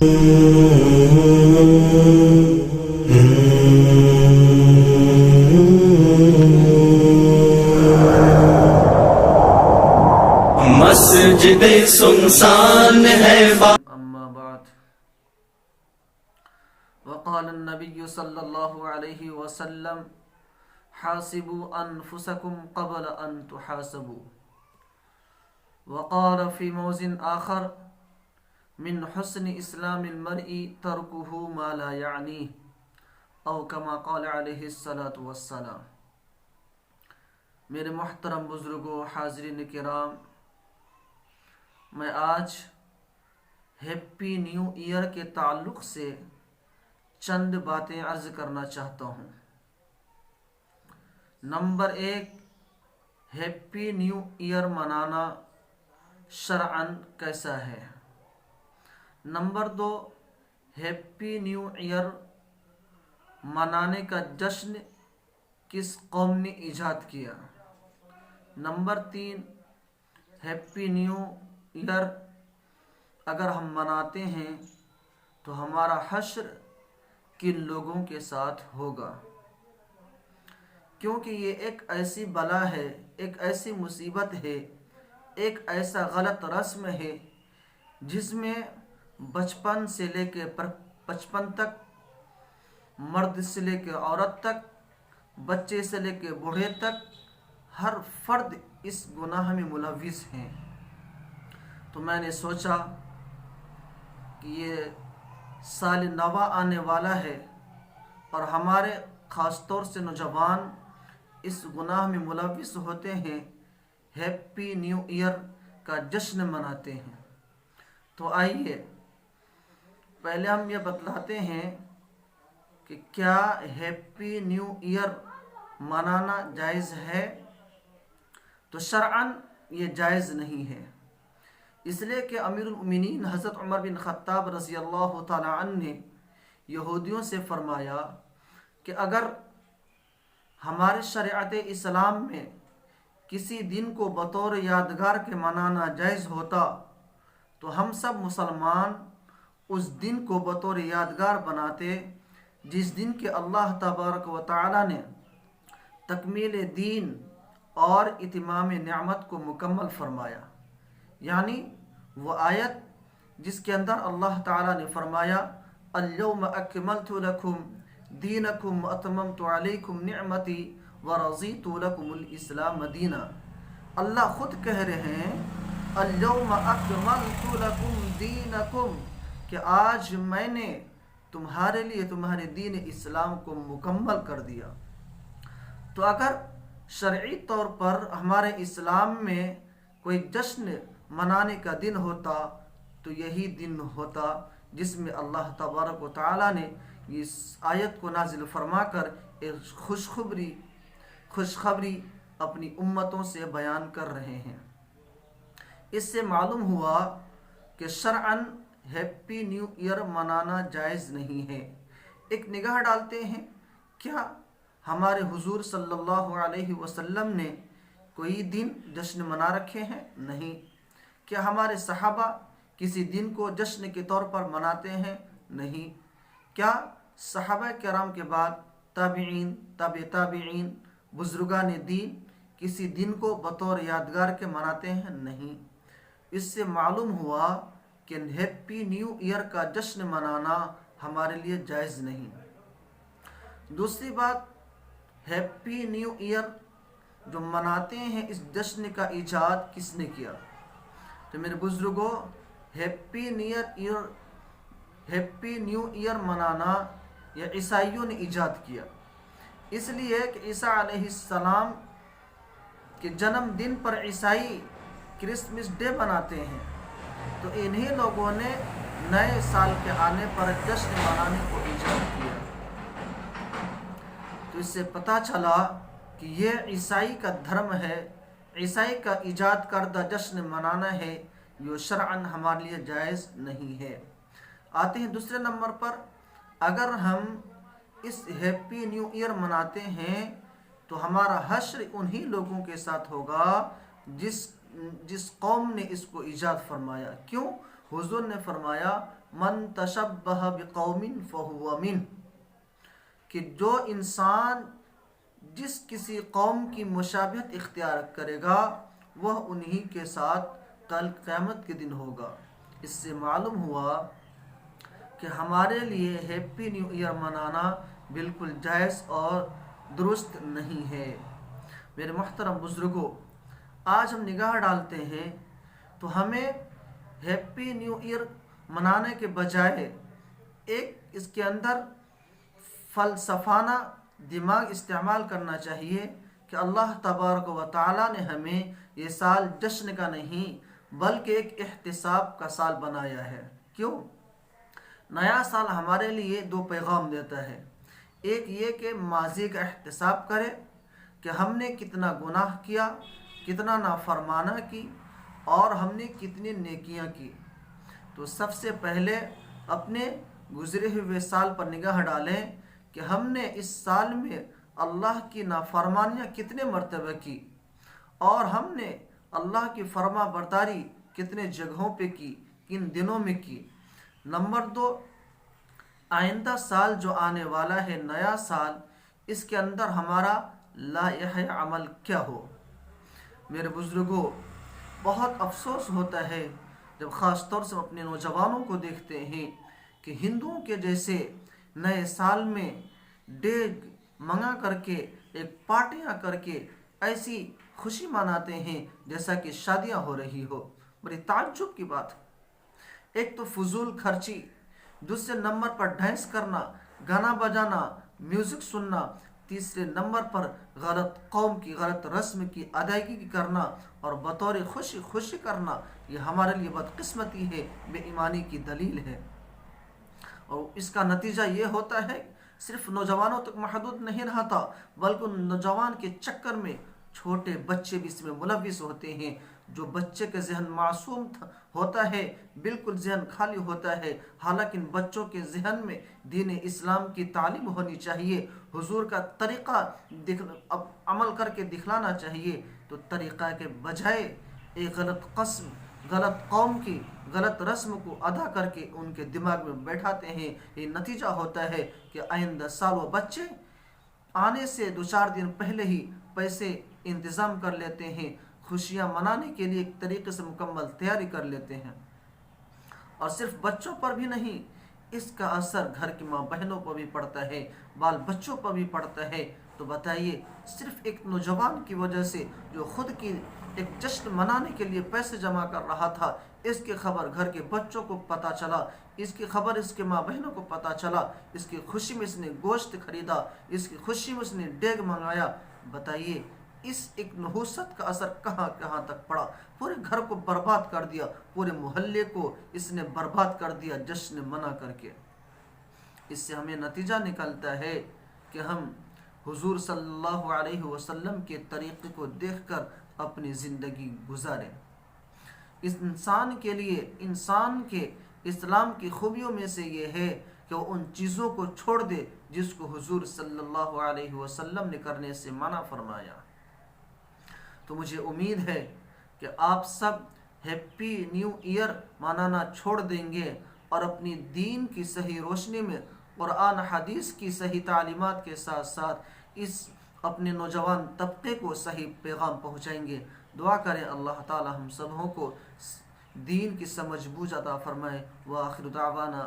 مسجد سنسان ہے اما بعد وقال النبي صلى الله عليه وسلم حاسبوا انفسكم قبل ان تحاسبوا وقال في موضع آخر من حسن اسلام المرء تركه ما لا يعنيه او كما قال عليه الصلاة والسلام۔ میرے محترم بزرگوں، حاضرین کرام، میں آج ہیپی نیو ایئر کے تعلق سے چند باتیں عرض کرنا چاہتا ہوں۔ نمبر 1، ہیپی نیو ایئر منانا شرعاً کیسا ہے؟ نمبر 2، ہیپی نیو ایئر منانے کا جشن کس قوم نے ایجاد کیا؟ نمبر 3، ہیپی نیو ایئر اگر ہم مناتے ہیں تو ہمارا حشر کن لوگوں کے ساتھ ہوگا؟ کیونکہ یہ ایک ایسی بلا ہے، ایک ایسی مصیبت ہے، ایک ایسا غلط رسم ہے جس میں بچپن سے لے کے 55 تک، مرد سے لے کے عورت تک، بچے سے لے کے بوڑھے تک، ہر فرد اس گناہ میں ملوث ہیں۔ تو میں نے سوچا کہ یہ سال نوا آنے والا ہے اور ہمارے خاص طور سے نوجوان اس گناہ میں ملوث ہوتے ہیں، ہیپی نیو ایئر کا جشن مناتے ہیں۔ تو آئیے پہلے ہم یہ بتلاتے ہیں کہ کیا ہیپی نیو ایئر منانا جائز ہے؟ تو شرعاً یہ جائز نہیں ہے، اس لیے کہ امیر المؤمنین حضرت عمر بن خطاب رضی اللہ تعالی عنہ نے یہودیوں سے فرمایا کہ اگر ہمارے شریعت اسلام میں کسی دن کو بطور یادگار کے منانا جائز ہوتا تو ہم سب مسلمان اس دن کو بطور یادگار بناتے جس دن کے اللہ تبارک و تعالی نے تکمیل دین اور اتمام نعمت کو مکمل فرمایا، یعنی وہ آیت جس کے اندر اللہ تعالی نے فرمایا اليوم اکملت لکم دینکم واتممت علیکم نعمتی ورضیت لکم الاسلام دینا۔ اللہ خود کہہ رہے ہیں اليوم اکملت لکم دینکم، کہ آج میں نے تمہارے لیے تمہارے دین اسلام کو مکمل کر دیا۔ تو اگر شرعی طور پر ہمارے اسلام میں کوئی جشن منانے کا دن ہوتا تو یہی دن ہوتا جس میں اللہ تبارک و تعالی نے اس آیت کو نازل فرما کر ایک خوشخبری اپنی امتوں سے بیان کر رہے ہیں۔ اس سے معلوم ہوا کہ شرعاً ہیپی نیو ایئر منانا جائز نہیں ہے۔ ایک نگاہ ڈالتے ہیں، کیا ہمارے حضور صلی اللہ علیہ وسلم نے کوئی دن جشن منا رکھے ہیں؟ نہیں۔ کیا ہمارے صحابہ کسی دن کو جشن کے طور پر مناتے ہیں؟ نہیں۔ کیا صحابہ کرام کے بعد تابعین، تابع تابعین، بزرگان دین کسی دن کو بطور یادگار کے مناتے ہیں؟ نہیں۔ اس سے معلوم ہوا کہ ہیپی نیو ایئر کا جشن منانا ہمارے لیے جائز نہیں۔ دوسری بات، ہیپی نیو ایئر جو مناتے ہیں، اس جشن کا ایجاد کس نے کیا؟ تو میرے بزرگوں، ہیپی نیو ایئر منانا یہ عیسائیوں نے ایجاد کیا، اس لیے کہ عیسیٰ علیہ السلام کے جنم دن پر عیسائی کرسمس ڈے مناتے ہیں، تو انہی لوگوں نے نئے سال کے آنے پر جشن منانے کو ایجاد کیا۔ تو اس سے پتہ چلا کہ یہ عیسائی کا دھرم ہے، عیسائی کا ایجاد کردہ جشن منانا ہے، جو شرعاً ہمارے لیے جائز نہیں ہے۔ آتے ہیں دوسرے نمبر پر، اگر ہم اس ہیپی نیو ایئر مناتے ہیں تو ہمارا حشر انہی لوگوں کے ساتھ ہوگا جس جس قوم نے اس کو ایجاد فرمایا. کیوں؟ حضور نے فرمایا من تشبہ بقوم فہو من، کہ جو انسان جس کسی قوم کی مشابہت اختیار کرے گا وہ انہی کے ساتھ کل قیامت کے دن ہوگا. اس سے معلوم ہوا کہ ہمارے لیے ہیپی نیو ایئر منانا بالکل جائز اور درست نہیں ہے. میرے محترم بزرگوں، آج ہم نگاہ ڈالتے ہیں تو ہمیں ہیپی نیو ایئر منانے کے بجائے ایک اس کے اندر فلسفانہ دماغ استعمال کرنا چاہیے کہ اللہ تبارک و تعالیٰ نے ہمیں یہ سال جشن کا نہیں بلکہ ایک احتساب کا سال بنایا ہے. کیوں؟ نیا سال ہمارے لیے دو پیغام دیتا ہے. ایک یہ کہ ماضی کا احتساب کرے کہ ہم نے کتنا گناہ کیا، کتنا نافرمانہ کی اور ہم نے کتنی نیکیاں کی. تو سب سے پہلے اپنے گزرے ہوئے سال پر نگاہ ڈالیں کہ ہم نے اس سال میں اللہ کی نافرمانیاں کتنے مرتبہ کی اور ہم نے اللہ کی فرما برداری کتنے جگہوں پہ کی، کن دنوں میں کی. نمبر 2، آئندہ سال جو آنے والا ہے، نیا سال، اس کے اندر ہمارا لائحہ عمل کیا ہو. میرے بزرگوں، بہت افسوس ہوتا ہے جب خاص طور سے اپنے نوجوانوں کو دیکھتے ہیں کہ ہندوؤں کے جیسے نئے سال میں ڈیگ منگا کر کے، ایک پارٹیاں کر کے ایسی خوشی مناتے ہیں جیسا کہ شادیاں ہو رہی ہو. بڑی تعجب کی بات. ایک تو فضول خرچی، دوسرے نمبر پر ڈانس کرنا، گانا بجانا، میوزک سننا، تیسرے نمبر پر غلط قوم کی غلط رسم کی ادائیگی کرنا اور بطور خوشی کرنا. یہ ہمارے لیے بدقسمتی ہے، بے ایمانی کی دلیل ہے. اور اس کا نتیجہ یہ ہوتا ہے صرف نوجوانوں تک محدود نہیں رہتا بلکہ نوجوان کے چکر میں چھوٹے بچے بھی اس میں ملوث ہوتے ہیں. جو بچے کا ذہن معصوم ہوتا ہے، بالکل ذہن خالی ہوتا ہے، حالانکہ ان بچوں کے ذہن میں دین اسلام کی تعلیم ہونی چاہیے، حضور کا طریقہ عمل کر کے دکھلانا چاہیے. تو طریقہ کے بجائے ایک غلط قوم کی غلط رسم کو ادا کر کے ان کے دماغ میں بیٹھاتے ہیں. یہ نتیجہ ہوتا ہے کہ آئندہ سال وہ بچے آنے سے 2-4 دن پہلے ہی پیسے انتظام کر لیتے ہیں، خوشیاں منانے کے لیے ایک طریقے سے مکمل تیاری کر لیتے ہیں. اور صرف بچوں پر بھی نہیں، اس کا اثر گھر کی ماں بہنوں پر بھی پڑتا ہے، بال بچوں پر بھی پڑتا ہے. تو بتائیے، صرف ایک نوجوان کی وجہ سے جو خود کی ایک جشن منانے کے لیے پیسے جمع کر رہا تھا، اس کی خبر گھر کے بچوں کو پتہ چلا، اس کی خبر اس کے ماں بہنوں کو پتہ چلا، اس کی خوشی میں اس نے گوشت خریدا، اس کی خوشی میں اس نے ڈیگ منگایا. بتائیے اس ایک نحوست کا اثر کہاں تک پڑا. پورے گھر کو برباد کر دیا، پورے محلے کو اس نے برباد کر دیا جشن منا کر کے. اس سے ہمیں نتیجہ نکلتا ہے کہ ہم حضور صلی اللہ علیہ وسلم کے طریقے کو دیکھ کر اپنی زندگی گزاریں. اس انسان کے لیے، انسان کے اسلام کی خوبیوں میں سے یہ ہے کہ وہ ان چیزوں کو چھوڑ دے جس کو حضور صلی اللہ علیہ وسلم نے کرنے سے منع فرمایا. تو مجھے امید ہے کہ آپ سب ہیپی نیو ایئر منانا چھوڑ دیں گے اور اپنی دین کی صحیح روشنی میں قرآن حدیث کی صحیح تعلیمات کے ساتھ ساتھ اس اپنے نوجوان طبقے کو صحیح پیغام پہنچائیں گے. دعا کریں اللہ تعالی ہم سبوں کو دین کی سمجھ بوجھ عطا فرمائے. وآخر دعوانا